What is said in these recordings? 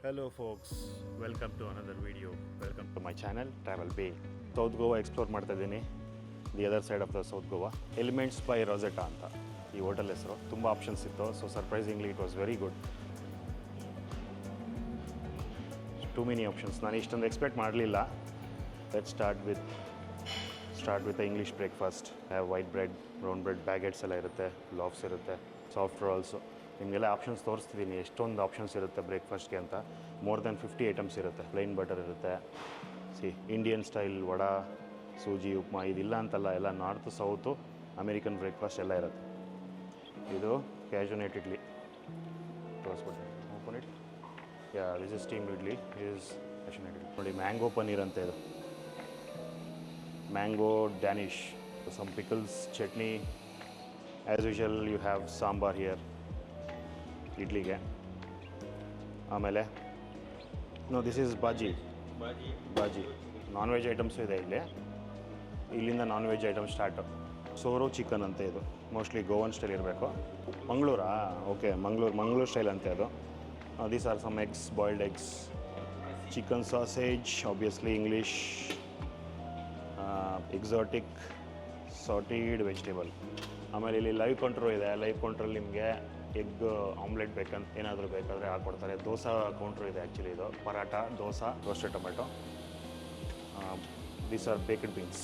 Hello folks, welcome to another video. Welcome to my channel Travel Bay. South Goa explore ಮಾಡ್ತಾ ಇದ್ದೀನಿ. The other side of the South Goa. Elements by Rosetta ಅಂತ ಈ hotel ಹೆಸರು. ತುಂಬ options ಇತ್ತು, so surprisingly it was very good. Too many options. ನಾನು ಇಷ್ಟೊಂದು expect ಮಾಡಲಿಲ್ಲ. Let start with English breakfast. Have white bread, brown bread, baguettes ಎಲ್ಲ ಇರುತ್ತೆ, ಲಾಫ್ಸ್ ಇರುತ್ತೆ, ಸಾಫ್ಟ್ ರೋಲ್ಸು. ನಿಮಗೆಲ್ಲ ಆಪ್ಷನ್ಸ್ ತೋರಿಸ್ತಿದ್ದೀನಿ ಎಷ್ಟೊಂದು ಆಪ್ಷನ್ಸ್ ಇರುತ್ತೆ ಬ್ರೇಕ್ಫಾಸ್ಟ್ಗೆ ಅಂತ. ಮೋರ್ ದೆನ್ 50 ಐಟಮ್ಸ್ ಇರುತ್ತೆ. ಪ್ಲೈನ್ ಬಟರ್ ಇರುತ್ತೆ, ಇಂಡಿಯನ್ ಸ್ಟೈಲ್ ವಡಾ, ಸೂಜಿ ಉಪ್ಮಾ, ಇದಿಲ್ಲ ಅಂತಲ್ಲ, ಎಲ್ಲ ನಾರ್ತು ಸೌತು ಅಮೇರಿಕನ್ ಬ್ರೇಕ್ಫಾಸ್ಟ್ ಎಲ್ಲ ಇರುತ್ತೆ. ಇದು ಕ್ಯಾಶುನೇಟ್ ಇಡ್ಲಿ ತೋರಿಸ್ಬಿಟ್ಟು open it. Yeah, this is steam idli, is cashew nut idli. ನೋಡಿ, ಮ್ಯಾಂಗೋ ಪನ್ನೀರ್ ಅಂತ ಇದು, mango danish, some pickles, chutney. As usual you have sambar here ಇಡ್ಲಿಗೆ. ಆಮೇಲೆ this is bhaji. Non veg items ಇದೆ ಇಲ್ಲಿ. ಇಲ್ಲಿಂದ ನಾನ್ ವೆಜ್ ಐಟಮ್ ಸ್ಟಾರ್ಟು. ಸೋರು ಚಿಕನ್ ಅಂತ ಇದು, ಮೋಸ್ಟ್ಲಿ ಗೋವನ್ ಸ್ಟೈಲ್ ಇರಬೇಕು. ಮಂಗಳೂರಾ? ಓಕೆ, ಮಂಗಳೂರು ಸ್ಟೈಲ್ ಅಂತೆ ಅದು. These are some eggs, boiled eggs, chicken sausage, obviously English, exotic sauteed vegetable. ಆಮೇಲೆ ಇಲ್ಲಿ ಲೈವ್ ಕೌಂಟ್ರು ಇದೆ. ಲೈವ್ ಕೌಂಟ್ರಲ್ಲಿ ನಿಮಗೆ ಎಗ್ ಆಮ್ಲೆಟ್ ಬೇಕಂತ ಏನಾದರೂ ಬೇಕಾದರೆ ಹಾಕ್ಕೊಡ್ತಾರೆ. ದೋಸಾ ಕೌಂಟ್ರು ಇದೆ ಆ್ಯಕ್ಚುಲಿ ಇದು. Paratha, dosa, roasted tomato. These are baked beans.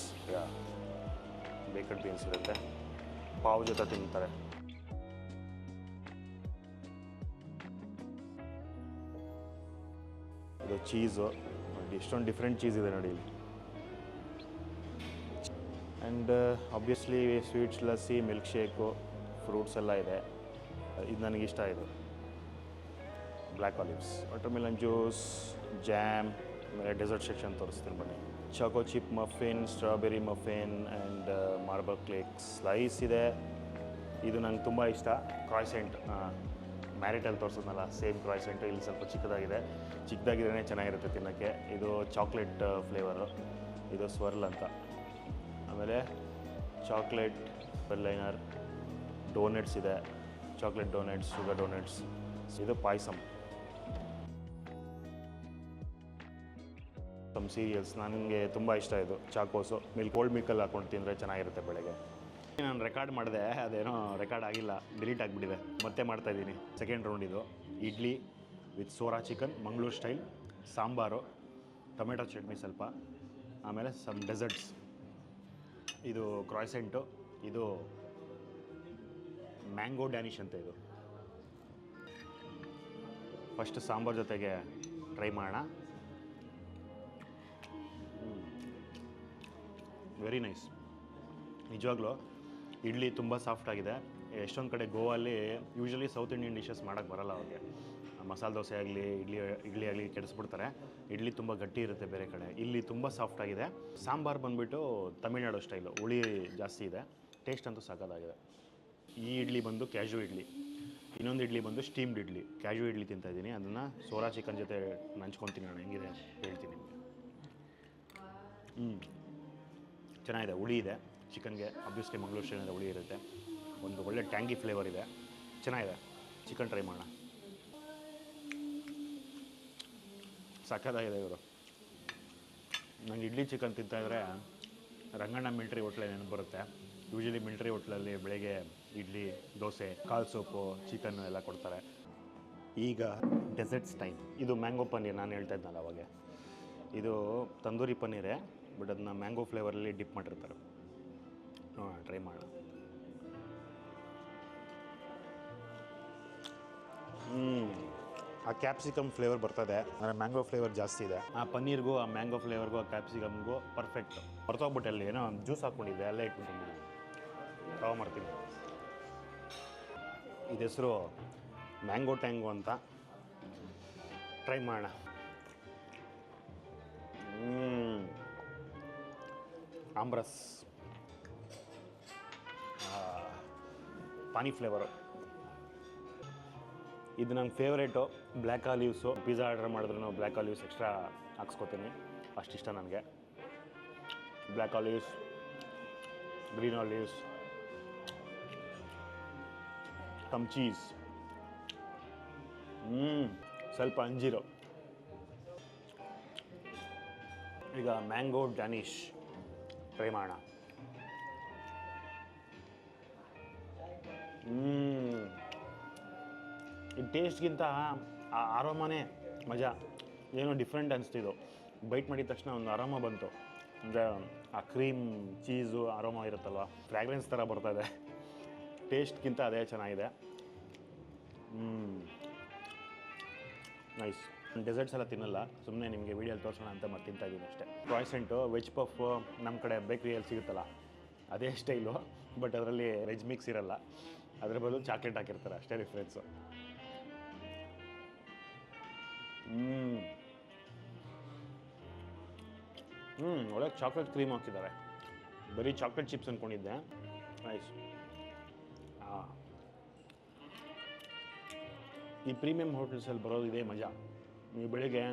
Baked beans ಇರುತ್ತೆ, ಪಾವ್ ಜೊತೆ ತಿಂತಾರೆ. ಇದು ಚೀಸು, ಎಷ್ಟೊಂದು ಡಿಫ್ರೆಂಟ್ ಚೀಸ್ ಇದೆ ನೋಡಿ ಇಲ್ಲಿ. And obviously sweets, lassi, milk shake, fruits ಎಲ್ಲ ಇದೆ. ಇದು ನನಗಿಷ್ಟ. ಇದು black olives, watermelon juice, jam. ಆಮೇಲೆ ಡೆಸರ್ಟ್ ಸೆಕ್ಷನ್ ತೋರಿಸ್ತೀನಿ ಬನ್ನಿ. Chacko chip muffin, strawberry muffin and marble cakes. Slice ಇದೆ. ಇದು ನಂಗೆ ತುಂಬ ಇಷ್ಟ. ಕ್ರಾಯ್ಸೆಂಟ್, ಮ್ಯಾರಿಟಲ್ಲಿ ತೋರಿಸೋದ್ನಲ್ಲ, ಸೇಮ್ ಕ್ರಾಯ್ಸೆಂಟು ಇಲ್ಲಿ ಸ್ವಲ್ಪ ಚಿಕ್ಕದಾಗಿದ್ರೇ ಚೆನ್ನಾಗಿರುತ್ತೆ ತಿನ್ನೋಕ್ಕೆ. ಇದು ಚಾಕ್ಲೇಟ್ ಫ್ಲೇವರು. ಇದು ಸ್ವರ್ಲ್ ಅಂತ. ಆಮೇಲೆ ಚಾಕ್ಲೇಟ್ ಬೆಲ್ಲೈನರ್, ಡೋನೆಟ್ಸ್ ಇದೆ, ಚಾಕ್ಲೇಟ್ ಡೋನೆಟ್ಸ್, ಶುಗರ್ ಡೋನೆಟ್ಸ್. ಇದು ಪಾಯಸಮ್. ಸಮ್ ಸೀರಿಯಲ್ಸ್, ನನಗೆ ತುಂಬ ಇಷ್ಟ ಇದು. ಚಾಕೋಸು ಕೋಲ್ಡ್ ಮಿಲ್ಕಲ್ಲಿ ಹಾಕೊಂಡು ತಿಂದರೆ ಚೆನ್ನಾಗಿರುತ್ತೆ ಬೆಳಗ್ಗೆ. ನಾನು ರೆಕಾರ್ಡ್ ಮಾಡಿದೆ, ಅದೇನೋ ರೆಕಾರ್ಡ್ ಆಗಿಲ್ಲ, ಡಿಲೀಟ್ ಆಗಿಬಿಟ್ಟಿದೆ. ಮತ್ತೆ ಮಾಡ್ತಾಯಿದ್ದೀನಿ. ಸೆಕೆಂಡ್ ರೌಂಡ್ ಇದು. Idli with ಸೋರಾ chicken, Mangaluru style, sambar, tomato chutney ಸ್ವಲ್ಪ, ಆಮೇಲೆ ಸಮ್ ಡೆಸರ್ಟ್ಸ್. ಇದು ಕ್ರಾಯ್ಸೆಂಟು, ಇದು ಮ್ಯಾಂಗೋ ಡ್ಯಾನಿಶ್ ಅಂತ. ಇದು ಫಸ್ಟ್ ಸಾಂಬಾರ್ ಜೊತೆಗೆ ಟ್ರೈ ಮಾಡೋಣ. Very nice. ನಿಜವಾಗ್ಲೂ ಇಡ್ಲಿ ತುಂಬ ಸಾಫ್ಟಾಗಿದೆ. ಎಷ್ಟೊಂದು ಕಡೆ ಗೋವಲ್ಲಿ ಯೂಶ್ವಲಿ ಸೌತ್ ಇಂಡಿಯನ್ ಡಿಶಸ್ ಮಾಡೋಕ್ಕೆ ಬರೋಲ್ಲ ಅವ್ರಿಗೆ. ಮಸಾಲೆ ದೋಸೆ ಆಗಲಿ, ಇಡ್ಲಿ ಆಗಲಿ ಕೆಡಿಸ್ಬಿಡ್ತಾರೆ. ಇಡ್ಲಿ ತುಂಬ ಗಟ್ಟಿ ಇರುತ್ತೆ ಬೇರೆ ಕಡೆ. ಇಲ್ಲಿ ತುಂಬ ಸಾಫ್ಟಾಗಿದೆ. ಸಾಂಬಾರು ಬಂದುಬಿಟ್ಟು ತಮಿಳ್ನಾಡು ಸ್ಟೈಲು, ಹುಳಿ ಜಾಸ್ತಿ ಇದೆ. ಟೇಸ್ಟ್ ಅಂತೂ ಸಾಕಾಗಿದೆ. ಈ ಇಡ್ಲಿ ಬಂದು ಕ್ಯಾಶು ಇಡ್ಲಿ. ಇನ್ನೊಂದು ಇಡ್ಲಿ ಬಂದು ಸ್ಟೀಮ್ಡ್ ಇಡ್ಲಿ. ಕ್ಯಾಶು ಇಡ್ಲಿ ತಿಂತಾಯಿದ್ದೀನಿ. ಅದನ್ನು ಸೋರಾ ಚಿಕನ್ ಜೊತೆ ನಂಚ್ಕೊತೀನಿ. ನಾನು ಹೆಂಗಿದೆ ಹೇಳ್ತೀನಿ ನಿಮಗೆ. ಚೆನ್ನಾಗಿದೆ. ಹುಳಿ ಇದೆ ಚಿಕನ್ಗೆ. ಆಬ್ವಿಯಸ್ಲಿ ಮಂಗಳೂರು ಸ್ಟೈಲಿಂದ ಹುಳಿ ಇರುತ್ತೆ. ಒಂದು ಒಳ್ಳೆ ಟ್ಯಾಂಗಿ ಫ್ಲೇವರ್ ಇದೆ. ಚೆನ್ನಾಗಿದೆ. ಚಿಕನ್ ಟ್ರೈ ಮಾಡೋಣ. ಸಕ್ಕತ್ತಾಗಿದೆ ಇವರು. ನಂಗೆ ಇಡ್ಲಿ ಚಿಕನ್ ತಿಂತಾಯಿದ್ರೆ ರಂಗಣ್ಣ ಮಿಲ್ಟ್ರಿ ಹೋಟ್ಲೇ ನೆನಪು ಬರುತ್ತೆ. ಯೂಶ್ವಲಿ ಮಿಲ್ಟ್ರಿ ಹೋಟ್ಲಲ್ಲಿ ಬೆಳಗ್ಗೆ ಇಡ್ಲಿ, ದೋಸೆ, ಕಾಲು ಸೊಪ್ಪು, ಚಿಕನ್ನು ಎಲ್ಲ ಕೊಡ್ತಾರೆ. ಈಗ ಡೆಸರ್ಟ್ಸ್ ಟೈಮ್. ಇದು ಮ್ಯಾಂಗೋ ಪನ್ನೀರ್, ನಾನು ಹೇಳ್ತಾ ಇದ್ನಲ್ಲ ಅವಾಗೆ. ಇದು ತಂದೂರಿ ಪನ್ನೀರೇ, ಬಟ್ ಅದನ್ನ ಮ್ಯಾಂಗೋ ಫ್ಲೇವರಲ್ಲಿ ಡಿಪ್ ಮಾಡಿರ್ತಾರೆ. ನೋಡೋಣ, ಟ್ರೈ ಮಾಡೋಣ. ಆ ಕ್ಯಾಪ್ಸಿಕಮ್ ಫ್ಲೇವರ್ ಬರ್ತದೆ, ಅಂದರೆ ಮ್ಯಾಂಗೋ ಫ್ಲೇವರ್ ಜಾಸ್ತಿ ಇದೆ. ಆ ಪನ್ನೀರ್ಗೂ, ಆ ಮ್ಯಾಂಗೋ ಫ್ಲೇವರ್ಗೂ, ಆ ಕ್ಯಾಪ್ಸಿಕಮ್ಗೂ ಪರ್ಫೆಕ್ಟ್. ಹೊರತೋಗ್ಬಿಟ್ಟಲ್ಲಿ ಏನೋ ಜ್ಯೂಸ್ ಹಾಕ್ಕೊಂಡಿದ್ದೆ, ಅಲ್ಲೇ ಇಟ್ಬಿಟ್ಟು ಮಾಡ್ತೀನಿ. ಇದು ಹೆಸರು ಮ್ಯಾಂಗೋ ಟ್ಯಾಂಗೋ ಅಂತ. ಟ್ರೈ ಮಾಡೋಣ. ಆಮ್ರಸ್, ಪಾನಿ ಫ್ಲೇವರು. ಇದು ನನ್ನ favourite. Black olives. Pizza order ಮಾಡಿದ್ರು ಬ್ಲ್ಯಾಕ್ ಆಲಿವ್ಸ್ ಎಕ್ಸ್ಟ್ರಾ ಹಾಕ್ಸ್ಕೊತೀನಿ, ಅಷ್ಟಿಷ್ಟ ನನಗೆ. Black olives, green olives, some cheese, ಸ್ವಲ್ಪ ಅಂಜೀರು, ಈಗ ಮ್ಯಾಂಗೋ ಡ್ಯಾನಿಶ್ ಟ್ರೈ ಮಾಡೋಣ. ಈ ಟೇಸ್ಟ್ಗಿಂತ ಆ ಆರೋಮನೇ ಮಜಾ. ಏನೋ ಡಿಫ್ರೆಂಟ್ ಅನಿಸ್ತಿದ್ದು. ಬೈಟ್ ಮಾಡಿದ ತಕ್ಷಣ ಒಂದು ಆರಾಮ ಬಂತು. ಅಂದರೆ ಆ ಕ್ರೀಮ್ ಚೀಸು ಆರೋಮ ಇರುತ್ತಲ್ವ, ಫ್ರ್ಯಾಗ್ರೆನ್ಸ್ ಥರ ಬರ್ತದೆ. ಟೇಸ್ಟ್ಗಿಂತ ಅದೇ ಚೆನ್ನಾಗಿದೆ. ನೈಸ್. ಡೆಸರ್ಟ್ಸ್ ಎಲ್ಲ ತಿನ್ನಲ್ಲ, ಸುಮ್ಮನೆ ನಿಮಗೆ ವೀಡಿಯೋಲಿ ತೋರಿಸೋಣ ಅಂತ ಮತ್ತೆ ತಿಂತಾ ಇದ್ದೀನಿ ಅಷ್ಟೇ. ಕ್ರಾಯ್ಸೆಂಟು, ವೆಜ್ ಪಫ್ ನಮ್ಮ ಕಡೆ ಬೇಕ್ರಿಯಲ್ಲಿ ಸಿಗುತ್ತಲ್ಲ ಅದೇ ಸ್ಟೈಲು, ಬಟ್ ಅದರಲ್ಲಿ ವೆಜ್ ಮಿಕ್ಸ್ ಇರಲ್ಲ, ಅದ್ರ ಬದಲು ಚಾಕ್ಲೇಟ್ ಹಾಕಿರ್ತಾರೆ, ಅಷ್ಟೇ ಡಿಫ್ರೆನ್ಸು. ಒಳಗೆ ಚಾಕ್ಲೇಟ್ ಕ್ರೀಮ್ ಹಾಕಿದ್ದಾರೆ. ಬರೀ ಚಾಕ್ಲೇಟ್ ಚಿಪ್ಸ್ ಅಂದ್ಕೊಂಡಿದ್ದೆ. ನೈಸ್. ಈ ಪ್ರೀಮಿಯಂ ಹೋಟೆಲ್ಸಲ್ಲಿ ಬರೋದು ಇದೇ ಮಜಾ. ನೀವು ಬೆಳಿಗ್ಗೆ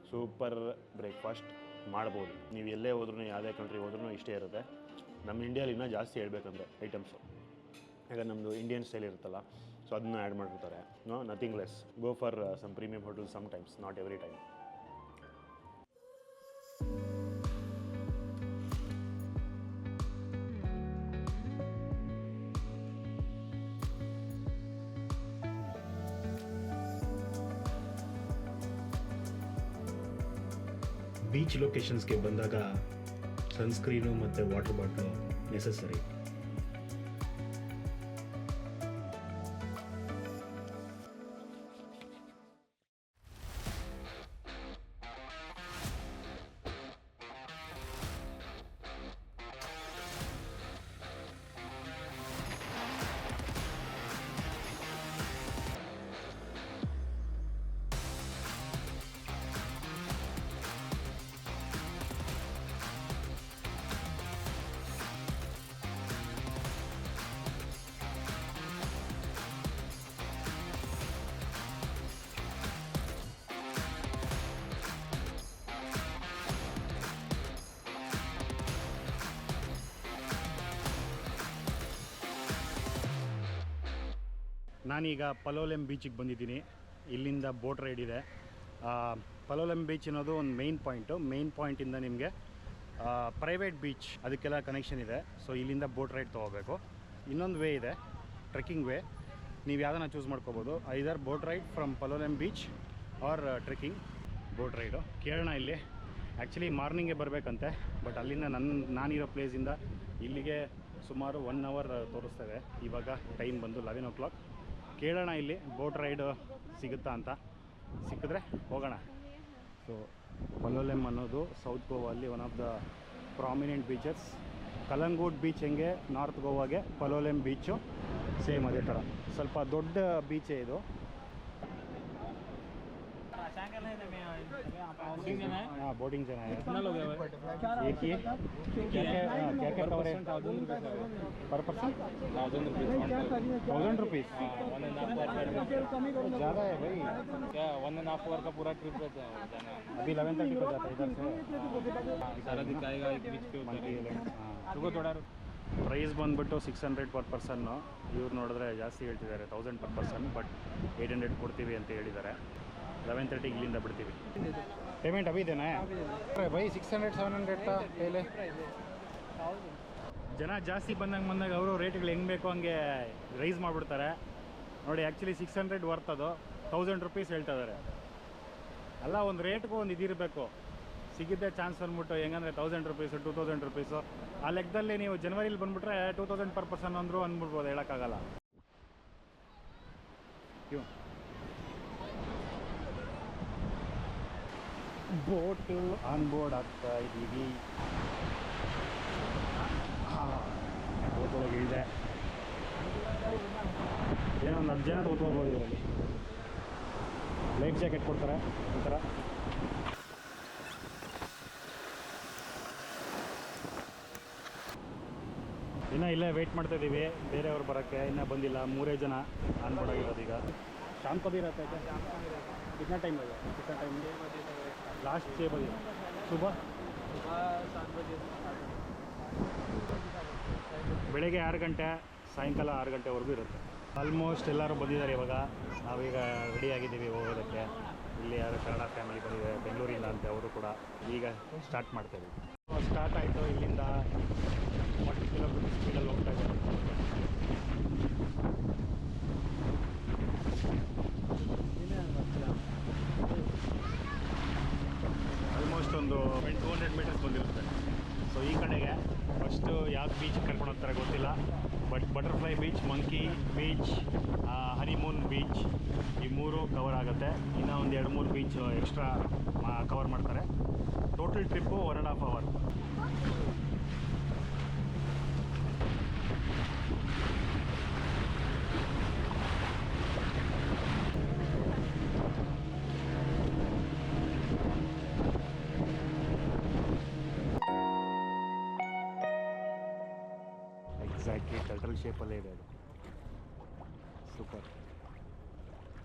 ಸೂಪರ್ ಬ್ರೇಕ್ಫಾಸ್ಟ್ ಮಾಡ್ಬೋದು. ನೀವು ಎಲ್ಲೇ ಹೋದ್ರೂ, ಯಾವುದೇ ಕಂಟ್ರಿಗೆ ಹೋದ್ರೂ ಇಷ್ಟೇ ಇರುತ್ತೆ. ನಮ್ಮ ಇಂಡಿಯಾಲಿ ಇನ್ನೂ ಜಾಸ್ತಿ ಹೇಳ್ಬೇಕಂದ್ರೆ ಐಟಮ್ಸು, ಈಗ ನಮ್ಮದು ಇಂಡಿಯನ್ ಸ್ಟೈಲ್ ಇರುತ್ತಲ್ಲ, ಸೊ ಅದನ್ನ ಆ್ಯಡ್ ಮಾಡಿರ್ತಾರೆ. Nothing less. Go for some premium hotel sometimes, not every time. Beach ಲೊಕೇಶನ್ಸ್ಗೆ ಬಂದಾಗ ಸನ್ಸ್ಕ್ರೀನು ಮತ್ತು ವಾಟರ್ ಬಾಟ್ಲು ನೆಸಸರಿ. ನಾನೀಗ ಪಲೋಲೆಮ್ ಬೀಚಿಗೆ ಬಂದಿದ್ದೀನಿ. ಇಲ್ಲಿಂದ ಬೋಟ್ ರೈಡ್ ಇದೆ. ಪಲೋಲೆಮ್ ಬೀಚ್ ಅನ್ನೋದು ಒಂದು ಮೇನ್ ಪಾಯಿಂಟಿಂದ ನಿಮಗೆ ಪ್ರೈವೇಟ್ ಬೀಚ್ ಅದಕ್ಕೆಲ್ಲ ಕನೆಕ್ಷನ್ ಇದೆ. ಸೊ ಇಲ್ಲಿಂದ ಬೋಟ್ ರೈಡ್ ತೊಗೋಬೇಕು. ಇನ್ನೊಂದು ವೇ ಇದೆ, ಟ್ರೆಕ್ಕಿಂಗ್ ವೇ. ನೀವು ಯಾವುದನ್ನ ಚೂಸ್ ಮಾಡ್ಕೋಬೋದು, either boat ride from Palolem beach or trekking boat ride. ಕೇಳೋಣ ಇಲ್ಲಿ. ಆ್ಯಕ್ಚುಲಿ ಮಾರ್ನಿಂಗೇ ಬರಬೇಕಂತೆ, ಬಟ್ ಅಲ್ಲಿಂದ ನಾನಿರೋ ಪ್ಲೇಸಿಂದ ಇಲ್ಲಿಗೆ ಸುಮಾರು 1 ಅವರ್ ತೋರಿಸ್ತದೆ. ಇವಾಗ ಟೈಮ್ ಬಂದು 11 o'clock. ಕೇಳೋಣ ಇಲ್ಲಿ ಬೋಟ್ ರೈಡು ಸಿಗುತ್ತಾ ಅಂತ. ಸಿಕ್ಕಿದ್ರೆ ಹೋಗೋಣ. ಸೊ ಪಲೋಲೆಮ್ ಅನ್ನೋದು ಸೌತ್ ಗೋವಾಲ್ಲಿ one of the prominent beaches. Calangute beach ಹೆಂಗೆ ನಾರ್ತ್ ಗೋವಾಗೆ, ಪಲೋಲೆಮ್ ಬೀಚು ಸೇಮ್ ಅದೇ ಥರ. ಸ್ವಲ್ಪ ದೊಡ್ಡ ಬೀಚೇ ಇದು. हाँ बोटिंग जाना है। कितना लोग हैं? एक ही क्या कवर है पर पर्सन? 1000 रुपीज़। ज़्यादा है भाई। क्या 1.5 आवर का पूरा ट्रिप रहता है जाना? अभी 11:30 को जाता है इधर से। सारा दिखाएगा एक बीच पे रुको थोड़ा. ಪ್ರೈಸ್ ಬಂದುಬಿಟ್ಟು 600 ಪರ್ ಪರ್ಸನ್ನು. ಇವ್ರು ನೋಡಿದ್ರೆ ಜಾಸ್ತಿ ಹೇಳ್ತಿದ್ದಾರೆ, 1000 ಪರ್ ಪರ್ಸನ್, ಬಟ್ 800 ಕೊಡ್ತೀವಿ ಅಂತ ಹೇಳಿದ್ದಾರೆ. 11:30 ಇಲ್ಲಿಂದ ಬಿಡ್ತೀವಿ. पेमेंट अभी देना है? अरे भाई 600-700 था पहले. ಜನ ಜಾಸ್ತಿ ಬಂದಾಗ ಅವರು ರೇಟ್ಗಳು ಹೆಂಗೆ ಬೇಕೋ ಹಂಗೆ ರೈಸ್ ಮಾಡಿಬಿಡ್ತಾರೆ ನೋಡಿ. ಆ್ಯಕ್ಚುಲಿ 600 ವರ್ತ್, ಅದು 1000 rupees ಹೇಳ್ತಾ ಇದ್ದಾರೆ. ಅಲ್ಲ, ಒಂದು ರೇಟ್ಗೂ ಒಂದು ಇದಿರಬೇಕು. ಸಿಗಿದ್ದೆ ಚಾನ್ಸ್ ಅಂದ್ಬಿಟ್ಟು ಹೆಂಗಂದರೆ 1000 rupees 2000 rupees ಆ ಲೆಕ್ಕದಲ್ಲಿ ನೀವು ಜನವರಿಲಿ ಬಂದುಬಿಟ್ರೆ 2000 ಪರ್ ಪರ್ಸನ್ ಅಂದರೂ ಅಂದ್ಬಿಡ್ಬೋದು, ಹೇಳೋಕ್ಕಾಗಲ್ಲ. ಬೋಟು ಆನ್ ಬೋರ್ಡ್ ಆಗ್ತಾ ಇದ್ದೀವಿ. ಬೋಟೊಳಗೆ ಇದೆ ಏನೋ ಒಂದು 10 ಜನ ಕೂತ್ಕೋಬೋದು ಇದರಲ್ಲಿ. ಲೈಫ್ ಜಾಕೆಟ್ ಕೊಡ್ತಾರೆ ಈ ಥರ. ಇನ್ನೂ ಇಲ್ಲೇ ವೆಯ್ಟ್ ಮಾಡ್ತಾಯಿದ್ದೀವಿ ಬೇರೆಯವ್ರು ಬರೋಕ್ಕೆ. ಇನ್ನೂ ಬಂದಿಲ್ಲ. 3 ಜನ ಆನ್ ಬೋರ್ಡ್ ಆಗಿರೋದು ಈಗ. ಶಾಮ್ ಕಬಿ रहता है क्या? कितना टाइम लगेगा? कितना टाइम? लास्ट 6 बजे सुबह 7 बजे. ಬೆಳಗ್ಗೆ 6 ಗಂಟೆ, ಸಾಯಂಕಾಲ 6 ಗಂಟೆವರೆಗೂ ಇರುತ್ತೆ. ಆಲ್ಮೋಸ್ಟ್ ಎಲ್ಲರೂ ಬಂದಿದ್ದಾರೆ. ಇವಾಗ ನಾವೀಗ ರೆಡಿ ಆಗಿದ್ದೀವಿ ಹೋಗೋದಕ್ಕೆ. ಇಲ್ಲಿ ಯಾರು ಕನ್ನಡ ಫ್ಯಾಮಿಲಿ ಬಂದಿದೆ ಬೆಂಗಳೂರಿಂದ ಅಂತ ಅವರು ಕೂಡ ಈಗ ಸ್ಟಾರ್ಟ್ ಮಾಡ್ತಾಯಿದ್ವಿ. ಸ್ಟಾರ್ಟ್ ಆಯಿತು ಇಲ್ಲಿಂದ 40 ಕಿಲೋಮೀಟರ್ ಸ್ಪೀಡಲ್ಲಿ ಹೋಗ್ತಾ ಇದೆ. ಆಲ್ಮೋಸ್ಟ್ ಒಂದು 200 ಮೀಟರ್ಸ್ ಬಂದಿರುತ್ತೆ. ಸೊ ಈ ಕಡೆಗೆ ಫಸ್ಟು ಯಾವ್ದು ಬೀಚ್ ಕರ್ಕೊಂಡು ಹೋಗ್ತಾರೆ ಗೊತ್ತಿಲ್ಲ, but butterfly beach, monkey beach, honeymoon beach ಈ ಮೂರು ಕವರ್ ಆಗುತ್ತೆ. ಇನ್ನೂ ಒಂದು 2-3 ಬೀಚ್ ಎಕ್ಸ್ಟ್ರಾ ಕವರ್ ಮಾಡ್ತಾರೆ. Total trip 1.5 hour. Exactly turtle ಶೇಪಲ್ಲೇ ಇದೆ ಅದು. ಸೂಪರ್.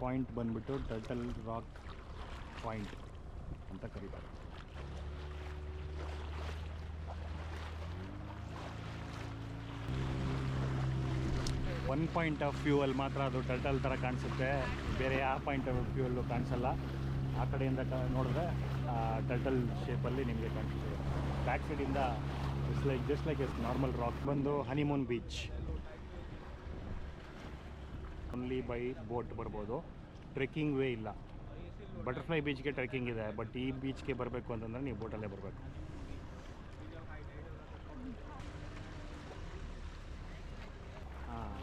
ಪಾಯಿಂಟ್ ಬಂದ್ಬಿಟ್ಟು ಟರ್ಟಲ್ ರಾಕ್ ಪಾಯಿಂಟ್ ಅಂತ ಕರೀತಾರೆ. ಒನ್ ಪಾಯಿಂಟ್ ಆಫ್ ವ್ಯೂ ಅಲ್ಲಿ ಮಾತ್ರ ಅದು ಟರ್ಟಲ್ ಥರ ಕಾಣಿಸುತ್ತೆ, ಬೇರೆ ಯಾವ ಪಾಯಿಂಟ್ ಆಫ್ ವ್ಯೂ ಅಲ್ಲೂ ಕಾಣಿಸಲ್ಲ. ಆ ಕಡೆಯಿಂದ ನೋಡಿದ್ರೆ ಟರ್ಟಲ್ ಶೇಪಲ್ಲಿ ನಿಮಗೆ ಕಾಣಿಸುತ್ತೆ. ಬ್ಯಾಕ್ ಸೈಡಿಂದ just like as normal rock. ಬಂದು honeymoon beach, only by boat ಬರ್ಬೋದು, ಟ್ರೆಕ್ಕಿಂಗ್ ವೇ ಇಲ್ಲ. ಬಟರ್ಫ್ಲೈ ಬೀಚ್ಗೆ ಟ್ರೆಕ್ಕಿಂಗ್ ಇದೆ, ಬಟ್ ಈ ಬೀಚ್ಗೆ ಬರಬೇಕು ಅಂತಂದರೆ ನೀವು ಬೋಟಲ್ಲೇ ಬರಬೇಕು.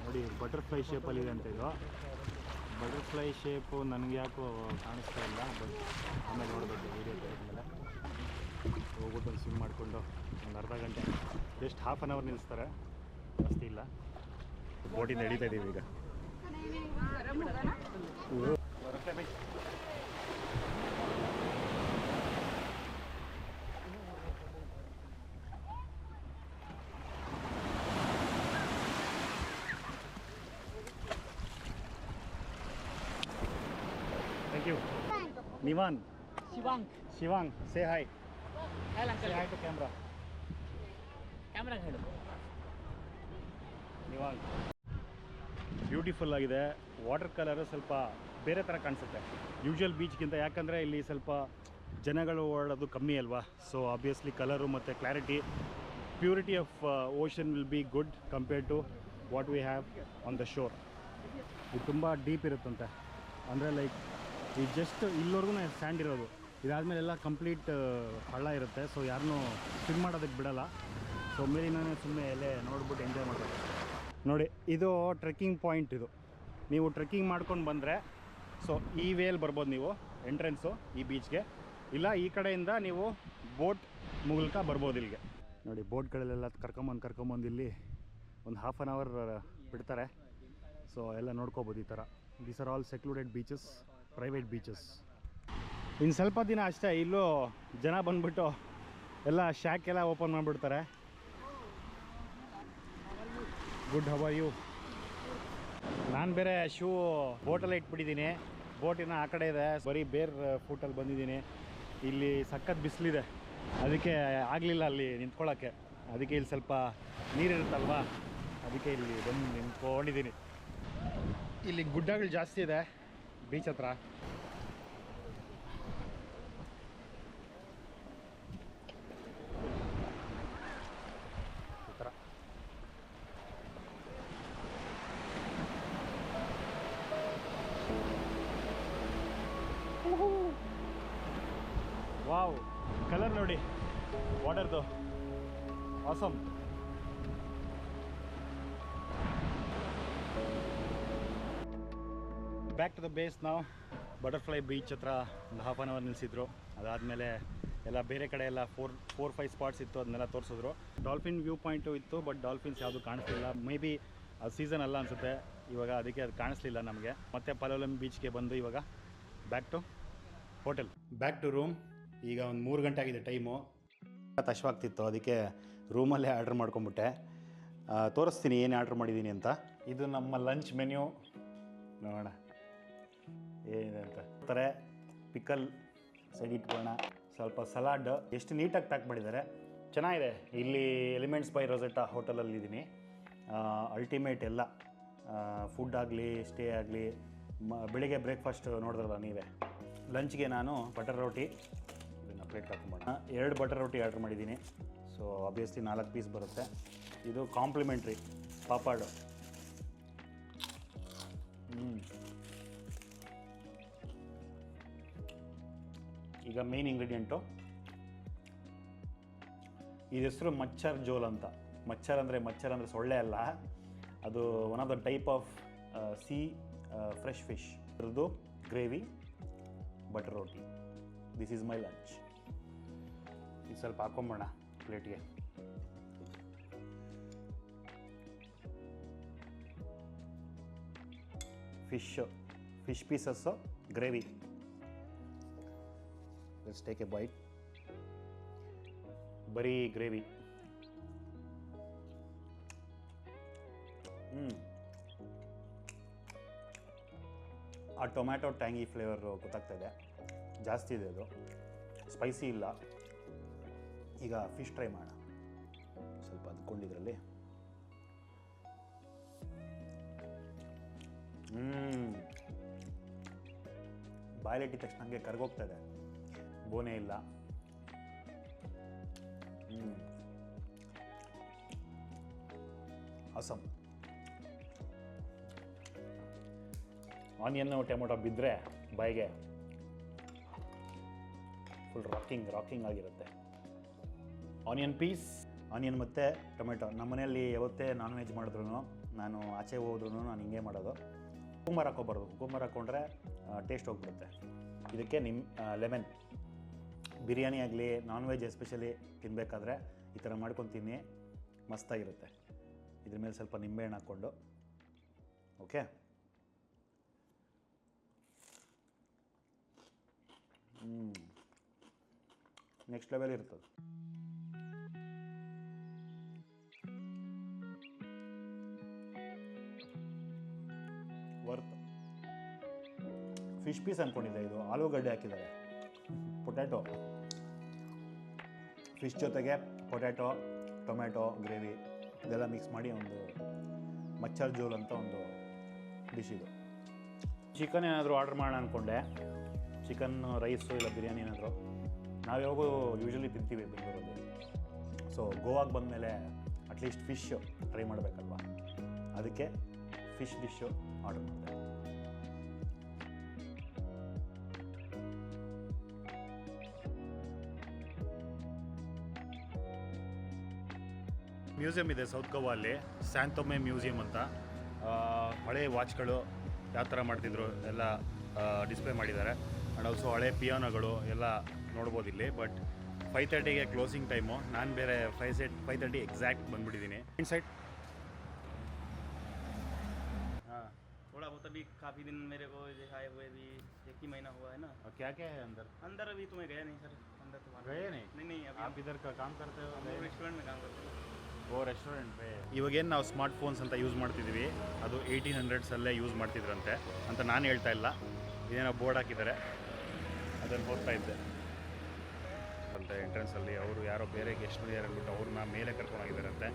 ನೋಡಿ ಬಟರ್ಫ್ಲೈ ಶೇಪಲ್ಲಿದೆ ಅಂತ ಇದು. ಬಟರ್ಫ್ಲೈ ಶೇಪು ನನಗೆ ಯಾಕೋ ಕಾಣಿಸ್ತಾ ಇಲ್ಲ, ಬಟ್ ಆಮೇಲೆ ನೋಡಬೇಕು ವೀಡಿಯೋ ತೆಗೆದ್ಮೇಲೆ. ಹೋಗ್ಬಿಟ್ಟು ಒಂದು ಸ್ವಿಮ್ ಮಾಡಿಕೊಂಡು ಒಂದು ಅರ್ಧ ಗಂಟೆ, ಜಸ್ಟ್ ಹಾಫ್ ಆನ್ ಅವರ್ ನಿಲ್ಲಿಸ್ತಾರೆ, ಜಾಸ್ತಿ ಇಲ್ಲ. ಬೋಟಿಂದ ನಡೀತಾ ಇದ್ದೀವಿ ಈಗ. Thank you. Nivan. Shivang. Say hi. Say hi to camera. Camera ಹೇಳು. ನಿವಾನ್ ಬ್ಯೂಟಿಫುಲ್ ಆಗಿದೆ. ವಾಟರ್ ಕಲರು ಸ್ವಲ್ಪ ಬೇರೆ ಥರ ಕಾಣಿಸುತ್ತೆ ಯೂಶ್ವಲ್ ಬೀಚ್ಗಿಂತ, ಯಾಕಂದರೆ ಇಲ್ಲಿ ಸ್ವಲ್ಪ ಜನಗಳು ಓಡಾಡೋದು ಕಮ್ಮಿ ಅಲ್ವಾ. ಸೊ ಆಬ್ವಿಯಸ್ಲಿ ಕಲರು ಮತ್ತು clarity, purity of ocean will be good compared to what we have on the shore. ಇದು ತುಂಬ ಡೀಪ್ ಇರುತ್ತಂತೆ, ಅಂದರೆ ಲೈಕ್ ಈ ಜಸ್ಟ್ ಇಲ್ಲಿವರೆಗೂ ಸ್ಯಾಂಡ್ ಇರೋದು, ಇದಾದಮೇಲೆ ಎಲ್ಲ ಕಂಪ್ಲೀಟ್ ಹಳ್ಳ ಇರುತ್ತೆ. ಸೊ ಯಾರನ್ನೂ ಸ್ವಿಮ್ ಮಾಡೋದಕ್ಕೆ ಬಿಡೋಲ್ಲ. ಸೊ ಮೇಲಿನೇ ಸುಮ್ಮನೆ ಎಲ್ಲೇ ನೋಡ್ಬಿಟ್ಟು ಎಂಜಾಯ್ ಮಾಡಬೇಕು. ನೋಡಿ ಇದು ಟ್ರೆಕ್ಕಿಂಗ್ ಪಾಯಿಂಟ್. ಇದು ನೀವು ಟ್ರೆಕ್ಕಿಂಗ್ ಮಾಡ್ಕೊಂಡು ಬಂದರೆ ಸೊ ಈ ವೇಲ್ ಬರ್ಬೋದು ನೀವು ಎಂಟ್ರೆನ್ಸು ಈ ಬೀಚ್ಗೆ, ಇಲ್ಲ ಈ ಕಡೆಯಿಂದ ನೀವು ಬೋಟ್ ಮೂಲಕ ಬರ್ಬೋದು ಇಲ್ಲಿಗೆ. ನೋಡಿ ಬೋಟ್ಗಳಲ್ಲೆಲ್ಲ ಕರ್ಕೊಂಬಂದು ಇಲ್ಲಿ ಒಂದು ಹಾಫ್ ಆನ್ ಅವರ್ ಬಿಡ್ತಾರೆ. ಸೊ ಎಲ್ಲ ನೋಡ್ಕೋಬೋದು ಈ ಥರ. These are all secluded beaches, private beaches. ಇನ್ನು ಸ್ವಲ್ಪ ದಿನ ಅಷ್ಟೇ ಇಲ್ಲೂ ಜನ ಬಂದುಬಿಟ್ಟು ಎಲ್ಲ ಶಾಕ್ ಎಲ್ಲ ಓಪನ್ ಮಾಡಿಬಿಡ್ತಾರೆ. Good, how are you? ನಾನು ಬೇರೆ ಶೂ ಬೋಟಲ್ಲೇ ಇಟ್ಬಿಟ್ಟಿದ್ದೀನಿ. ಬೋಟಿನ ಆ ಕಡೆ ಇದೆ, ಬರೀ ಬೇರೆ ಫೂಟಲ್ಲಿ ಬಂದಿದ್ದೀನಿ. ಇಲ್ಲಿ ಸಖತ್ ಬಿಸಿಲಿದೆ, ಅದಕ್ಕೆ ಆಗಲಿಲ್ಲ ಅಲ್ಲಿ ನಿಂತ್ಕೊಳ್ಳೋಕ್ಕೆ. ಅದಕ್ಕೆ ಇಲ್ಲಿ ಸ್ವಲ್ಪ ನೀರಿರುತ್ತಲ್ವ, ಅದಕ್ಕೆ ಇಲ್ಲಿ ಬಂದು ನಿಂತ್ಕೊಂಡಿದ್ದೀನಿ. ಇಲ್ಲಿ ಗುಡ್ಡಗಳು ಜಾಸ್ತಿ ಇದೆ ಬೀಚ್ ಹತ್ರ. ಈ ಥರ ವಾವ್, ಕಲರ್ ನೋಡಿ ವಾಟರ್ದು, awesome. Back to the base. ನಾವು ಬಟರ್ಫ್ಲೈ ಬೀಚ್ ಹತ್ರ ಒಂದು ಹಾಫ್ ಆನ್ ಅವರ್ ನಿಲ್ಲಿಸಿದ್ರು. ಅದಾದಮೇಲೆ ಎಲ್ಲ ಬೇರೆ ಕಡೆ ಎಲ್ಲ 4-5 ಸ್ಪಾಟ್ಸ್ ಇತ್ತು, ಅದನ್ನೆಲ್ಲ ತೋರಿಸಿದ್ರು. ಡಾಲ್ಫಿನ್ ವ್ಯೂ ಪಾಯಿಂಟು ಇತ್ತು, ಬಟ್ ಡಾಲ್ಫಿನ್ಸ್ ಯಾವುದು ಕಾಣಿಸ್ಲಿಲ್ಲ. ಮೇ ಬಿ ಅದು ಸೀಸನ್ ಅಲ್ಲ ಅನಿಸುತ್ತೆ ಇವಾಗ, ಅದಕ್ಕೆ ಅದು ಕಾಣಿಸ್ಲಿಲ್ಲ ನಮಗೆ. ಮತ್ತು ಪಲೋಲಂ ಬೀಚ್ಗೆ ಬಂದು ಇವಾಗ back to hotel, back to room. ಈಗ ಒಂದು 3 ಗಂಟೆ ಆಗಿದೆ ಟೈಮು. ಹಶ್ವಾಗ್ತಿತ್ತು, ಅದಕ್ಕೆ ರೂಮಲ್ಲೇ ಆರ್ಡ್ರ್ ಮಾಡ್ಕೊಂಬಿಟ್ಟೆ. ತೋರಿಸ್ತೀನಿ ಏನು ಆರ್ಡ್ರ್ ಮಾಡಿದ್ದೀನಿ ಅಂತ. ಇದು ನಮ್ಮ ಲಂಚ್ ಮೆನ್ಯೂ, ನೋಡೋಣ ಏನಿದೆ ಅಂತ. ಥರ ಪಿಕಲ್ ಸೈಡ್ ಇಟ್ಕೊಳ್ಳೋಣ, ಸ್ವಲ್ಪ ಸಲಾಡ್. ಎಷ್ಟು ನೀಟಾಗಿ ಪ್ಯಾಕ್ ಮಾಡಿದ್ದಾರೆ, ಚೆನ್ನಾಗಿದೆ. ಇಲ್ಲಿ ಎಲಿಮೆಂಟ್ಸ್ ಬೈ ರೋಸೆಟಾ ಹೋಟೆಲಲ್ಲಿ ಇದ್ದೀನಿ. ಅಲ್ಟಿಮೇಟ್ ಎಲ್ಲ ಫುಡ್ ಆಗಲಿ ಸ್ಟೇ ಆಗಲಿ. ಬೆಳಿಗ್ಗೆ ಬ್ರೇಕ್ಫಾಸ್ಟ್ ನೋಡಿದ್ರಲ್ಲ ನೀವೇ, ಲಂಚ್ಗೆ ನಾನು ಬಟರ್ ರೋಟಿ ಇದನ್ನು ಪ್ಲೇಟ್ ಹಾಕೊಂಬೋಣ. 2 ಬಟರ್ ರೋಟಿ ಆರ್ಡ್ರ್ ಮಾಡಿದ್ದೀನಿ. ಸೊ ಆಬ್ವಿಯಸ್ಲಿ 4 ಪೀಸ್ ಬರುತ್ತೆ. ಇದು ಕಾಂಪ್ಲಿಮೆಂಟ್ರಿ ಪಾಪಾಡು. ಈಗ ಮೇನ್ ಇಂಗ್ರೀಡಿಯೆಂಟು, ಇದು ಹೆಸರು ಮಚ್ಚರ್ ಜೋಲ್ ಅಂತ. ಮಚ್ಚರ್ ಅಂದರೆ ಸೊಳ್ಳೆ ಅಲ್ಲ, ಅದು one of the type of sea fresh fish. ಅದ್ರದ್ದು gravy, butter roti. This is my lunch. ಇದು ಸ್ವಲ್ಪ ಹಾಕೊಂಬೋಣ ಪ್ಲೇಟ್ಗೆ. Fish pieces, gravy. Let's take a bite. ಬರೀ ಗ್ರೇವಿ. ಆ ಟೊಮ್ಯಾಟೊ ಟ್ಯಾಂಗಿ ಫ್ಲೇವರು ಗೊತ್ತಾಗ್ತಾ ಇದೆ, ಜಾಸ್ತಿ ಇದೆ, ಅದು ಸ್ಪೈಸಿ ಇಲ್ಲ. ಈಗ ಫಿಶ್ ಟ್ರೈ ಮಾಡೋಣ. ಸ್ವಲ್ಪ ಅಂದ್ಕೊಂಡಿದ್ರಲ್ಲಿ ಬಾಯ್ಲಿಟ್ಟಿದ ತಕ್ಷಣ ನನಗೆ ಕರ್ಗೋಗ್ತಾ ಇದೆ, ಬೋನೇ ಇಲ್ಲ. ಆಸಮ್. ಆನಿಯನ್ನು ಟೊಮೊಟೊ ಬಿದ್ದರೆ ಬಾಯಿಗೆ ಫುಲ್ ರಾಕಿಂಗ್ ಆಗಿರುತ್ತೆ. ಆನಿಯನ್ ಪೀಸ್, ಆನಿಯನ್ ಮತ್ತು ಟೊಮೆಟೊ. ನಮ್ಮ ಮನೆಯಲ್ಲಿ ಯಾವತ್ತೇ ನಾನ್ ವೆಜ್ ಮಾಡಿದ್ರು, ನಾನು ಆಚೆ ಹೋದ್ರೂ ನಾನು ಹಿಂಗೆ ಮಾಡೋದು. ಕುಕ್ಕುಂಬರ್ ಹಾಕೋಬಾರ್ದು. ಕುಕ್ಕುಂಬರ್ ಹಾಕ್ಕೊಂಡ್ರೆ ಟೇಸ್ಟ್ ಹೋಗ್ಬಿಡುತ್ತೆ. ಇದಕ್ಕೆ ಲೆಮನ್. ಬಿರಿಯಾನಿ ಆಗಲಿ, ನಾನ್ ವೆಜ್ ಎಸ್ಪೆಷಲಿ ತಿನ್ನಬೇಕಾದ್ರೆ ಈ ಥರ ಮಾಡ್ಕೊತೀನಿ, ಮಸ್ತಾಗಿರುತ್ತೆ. ಇದ್ರ ಮೇಲೆ ಸ್ವಲ್ಪ ನಿಂಬೆಹಣ್ಣು ಹಾಕ್ಕೊಂಡು, ಓಕೆ. ನೆಕ್ಸ್ಟ್ ಲೆವೆಲ್ ಇರ್ತದೆ. ವರ್ತ್. ಫಿಶ್ ಪೀಸ್ ಅಂದ್ಕೊಂಡಿದ್ದೆ, ಇದು ಆಲೂಗಡ್ಡೆ ಹಾಕಿದ್ದಾರೆ. ಪೊಟ್ಯಾಟೊ, ಫಿಶ್ ಜೊತೆಗೆ ಪೊಟ್ಯಾಟೊ, ಟೊಮ್ಯಾಟೊ ಗ್ರೇವಿ ಇದೆಲ್ಲ ಮಿಕ್ಸ್ ಮಾಡಿ ಒಂದು ಮಚ್ಚರ್ ಜೋಲ್ ಅಂತ ಒಂದು ಡಿಶ್ ಇದು. ಚಿಕನ್ ಏನಾದರೂ ಆರ್ಡ್ರ್ ಮಾಡೋಣ ಅಂದ್ಕೊಂಡೆ. ಚಿಕನ್ ರೈಸು ಇಲ್ಲ ಬಿರಿಯಾನಿ ಏನಾದರೂ. ನಾವು ಯಾವಾಗೂ ಯೂಶ್ವಲಿ ತಿಂತೀವಿ ಬೆಂಗಳೂರಲ್ಲಿ. ಸೊ ಗೋವಾಗೆ ಬಂದಮೇಲೆ ಅಟ್ಲೀಸ್ಟ್ ಫಿಶ್ ಟ್ರೈ ಮಾಡಬೇಕಲ್ವ, ಅದಕ್ಕೆ ಫಿಶ್ ಡಿಶ್ಶು ಆರ್ಡರ್ ಮಾಡಿದೆ. ಮ್ಯೂಸಿಯಂ ಇದೆ ಸೌತ್ ಗೋವಾಲ್ಲಿ, ಸ್ಯಾಂತೊಮೆ ಮ್ಯೂಸಿಯಂ ಅಂತ. ಹಳೆ ವಾಚ್ಗಳು ಯಾವ ಥರ ಮಾಡ್ತಿದ್ರು ಎಲ್ಲ ಡಿಸ್ಪ್ಲೇ ಮಾಡಿದ್ದಾರೆ. ಆ್ಯಂಡ್ ಆಲ್ಸೋ ಹಳೆ ಪಿಯಾನೋಗಳು ಎಲ್ಲ ನೋಡ್ಬೋದು ಇಲ್ಲಿ. ಬಟ್ 5:30ಗೆ ಕ್ಲೋಸಿಂಗ್ ಟೈಮು. ನಾನು ಬೇರೆ 5:30 ಎಕ್ಸಾಕ್ಟ್ ಬಂದುಬಿಟ್ಟಿದ್ದೀನಿ. ಇನ್ಸೈಡ್ थोड़ा बहुत अभी काफ़ी दिन मेरे को दिखाए हुए भी 1 ही महीना हुआ है ना। क्या क्या है अंदर? अंदर अभी तो मैं गया नहीं सर, अंदर तो गए नहीं? नहीं अभी आप इधर का काम करते हो? हम रेस्टोरेंट में काम करते हैं। ಓ ರೆಸ್ಟೋರೆಂಟ್ ಪೇ. ಇವಾಗೇನು ನಾವು ಸ್ಮಾರ್ಟ್ ಫೋನ್ಸ್ ಅಂತ ಯೂಸ್ ಮಾಡ್ತಿದ್ದೀವಿ, ಅದು 1800ಸಲ್ಲೇ ಯೂಸ್ ಮಾಡ್ತಿದ್ರಂತೆ ಅಂತ ನಾನು ಹೇಳ್ತಾ ಇಲ್ಲ. ಇದೇನೋ ಬೋರ್ಡ್ ಹಾಕಿದ್ದಾರೆ, ಅದನ್ನು ಹೋಗ್ತಾ ಇದ್ದೆ ಅಂತ. ಎಂಟ್ರೆನ್ಸಲ್ಲಿ ಅವರು ಯಾರೋ ಬೇರೆ ಗೆಸ್ಟ್ ಅಂದ್ಬಿಟ್ಟು ಅವ್ರನ್ನ ಮೇಲೆ ಕರ್ಕೊಂಡೋಗಿದ್ದಾರಂತೆ.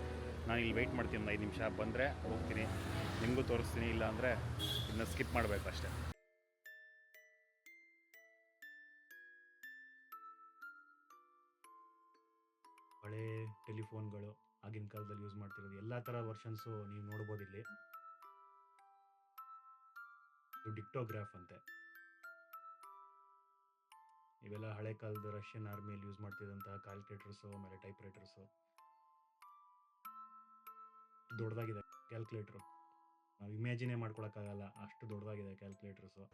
ನಾನು ಇಲ್ಲಿ ವೆಯ್ಟ್ ಮಾಡ್ತೀನಿ, ಒಂದು 5 ನಿಮಿಷ. ಬಂದರೆ ಹೋಗ್ತೀನಿ, ನಿಮಗೂ ತೋರಿಸ್ತೀನಿ. ಇಲ್ಲ ಅಂದರೆ ಇದನ್ನ ಸ್ಕಿಪ್ ಮಾಡಬೇಕು ಅಷ್ಟೇ. ಹಳೆ ಟೆಲಿಫೋನ್ಗಳು ಆಗಿನ ಕಾಲದಲ್ಲಿ ಯೂಸ್ ಮಾಡ್ತಿರೋದು ಎಲ್ಲ ಥರ ವರ್ಷನ್ಸು ನೀವು ನೋಡ್ಬೋದು ಇಲ್ಲಿ. ಇದು ಡಿಕ್ಟೋಗ್ರಾಫ್ ಅಂತೆ. ಇವೆಲ್ಲ ಹಳೆ ಕಾಲದ ರಷ್ಯನ್ ಆರ್ಮಿಯಲ್ಲಿ ಯೂಸ್ ಮಾಡ್ತಿದ್ದಂತಹ ಕ್ಯಾಲ್ಕುಲೇಟರ್ಸು, ಆಮೇಲೆ ಟೈಪ್ ರೈಟರ್ಸು. ದೊಡ್ಡದಾಗಿದೆ ಕ್ಯಾಲ್ಕುಲೇಟ್ರು, ನಾವು ಇಮ್ಯಾಜಿನೇ ಮಾಡ್ಕೊಳಕ್ಕಾಗಲ್ಲ, ಅಷ್ಟು ದೊಡ್ಡದಾಗಿದೆ ಕ್ಯಾಲ್ಕುಲೇಟರ್ಸು.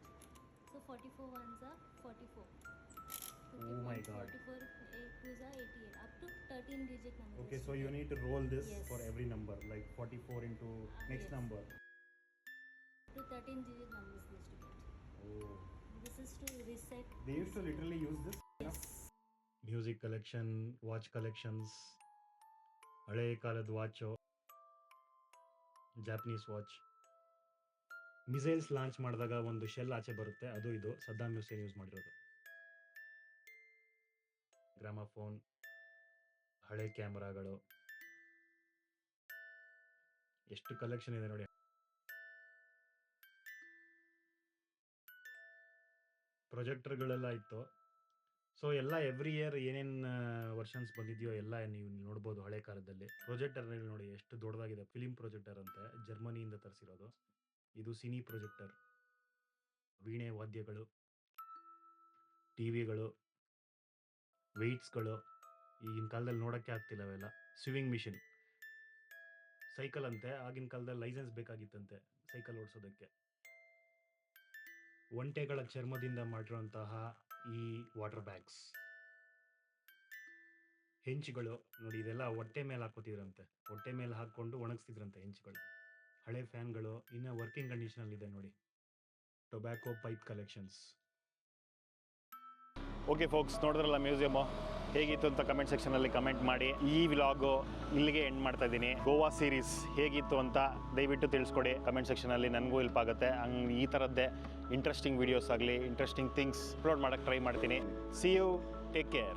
So 44 ones are 44. Oh my God. 44 twos are 88. Up to 13 digit numbers. Okay, so you need to roll this Yes. for every number, like 44 into next Yes. number. Up to 13 digit numbers used to get. Oh. This is to reset. They used to literally use this? Yes. Music collection, watch collections, ಹಳೆ ಕಾಲದ watch, Japanese watch. Missiles launch ಮಾಡಿದಾಗ ಒಂದು shell ಆಚೆ ಬರುತ್ತೆ, ಅದು ಇದು ಸದ್ದಾಮ್ Hussain use ಮಾಡಿರೋದು. Gramophone, ಹಳೆ ಕ್ಯಾಮ್ರಾಗಳು, ಎಷ್ಟು ಕಲೆಕ್ಷನ್ ಇದೆ ನೋಡಿ. ಪ್ರೊಜೆಕ್ಟರ್ಗಳೆಲ್ಲ ಇತ್ತು. ಸೊ ಎಲ್ಲ ಎವ್ರಿ ಇಯರ್ ಏನೇನು ವರ್ಷನ್ಸ್ ಬಂದಿದೆಯೋ ಎಲ್ಲ ನೀವು ನೋಡ್ಬೋದು ಹಳೆ ಕಾಲದಲ್ಲಿ. ಪ್ರೊಜೆಕ್ಟರ್ನಲ್ಲಿ ನೋಡಿ ಎಷ್ಟು ದೊಡ್ಡದಾಗಿದೆ. ಫಿಲಿಮ್ ಪ್ರೊಜೆಕ್ಟರ್ ಅಂತೆ, ಜರ್ಮನಿಯಿಂದ ತರಿಸಿರೋದು. ಇದು ಸಿನಿ ಪ್ರೊಜೆಕ್ಟರ್. ವೀಣೆ ವಾದ್ಯಗಳು, ಟಿವಿಗಳು, ವೆಯ್ಟ್ಸ್ಗಳು ಈಗಿನ ಕಾಲದಲ್ಲಿ ನೋಡೋಕ್ಕೆ ಆಗ್ತಿಲ್ಲ ಅವೆಲ್ಲ. ಸ್ವಿಮ್ಮಿಂಗ್ ಮಿಷಿನ್, ಸೈಕಲ್ ಅಂತೆ. ಆಗಿನ ಕಾಲದಲ್ಲಿ ಲೈಸೆನ್ಸ್ ಬೇಕಾಗಿತ್ತಂತೆ ಸೈಕಲ್ ಓಡಿಸೋದಕ್ಕೆ. ಒಂಟೆಗಳ ಚರ್ಮದಿಂದ ಮಾಡಿರುವಂತಹ ಈ ವಾಟರ್ ಬ್ಯಾಗ್ಸ್, ಹೆಂಚುಗಳು ನೋಡಿ, ಇದೆಲ್ಲ ಹೊಟ್ಟೆ ಮೇಲೆ ಹಾಕೋತಿದ್ರಂತೆ. ಹೊಟ್ಟೆ ಮೇಲೆ ಹಾಕ್ಕೊಂಡು ಒಣಗಿಸ್ತಿದ್ರಂತೆ ಹೆಂಚುಗಳು. ಹಳೆ ಫ್ಯಾನ್ಗಳು ಇನ್ನು ವರ್ಕಿಂಗ್ ಕಂಡೀಷನಲ್ಲಿ ಇದೆ ನೋಡಿ. Tobacco pipe collections. Okay forks, ನೋಡಿದ್ರಲ್ಲ ಮ್ಯೂಸಿಯಮ್ಮು ಹೇಗಿತ್ತು ಅಂತ ಕಮೆಂಟ್ ಸೆಕ್ಷನಲ್ಲಿ ಕಮೆಂಟ್ ಮಾಡಿ. ಈ ವ್ಲಾಗು ಇಲ್ಲಿಗೆ ಎಂಡ್ ಮಾಡ್ತಾ ಇದ್ದೀನಿ. ಗೋವಾ ಸೀರೀಸ್ ಹೇಗಿತ್ತು ಅಂತ ದಯವಿಟ್ಟು ತಿಳಿಸ್ಕೊಡಿ ಕಮೆಂಟ್ ಸೆಕ್ಷನಲ್ಲಿ. ನನಗೂ ಹೆಲ್ಪ್ ಆಗುತ್ತೆ. ಹಂಗೆ ಈ ಥರದ್ದೇ ಇಂಟ್ರೆಸ್ಟಿಂಗ್ ವೀಡಿಯೋಸ್ ಆಗಲಿ, ಇಂಟ್ರೆಸ್ಟಿಂಗ್ ಥಿಂಗ್ಸ್ ಅಪ್ಲೋಡ್ ಮಾಡೋಕ್ಕೆ ಟ್ರೈ ಮಾಡ್ತೀನಿ. See you, take care.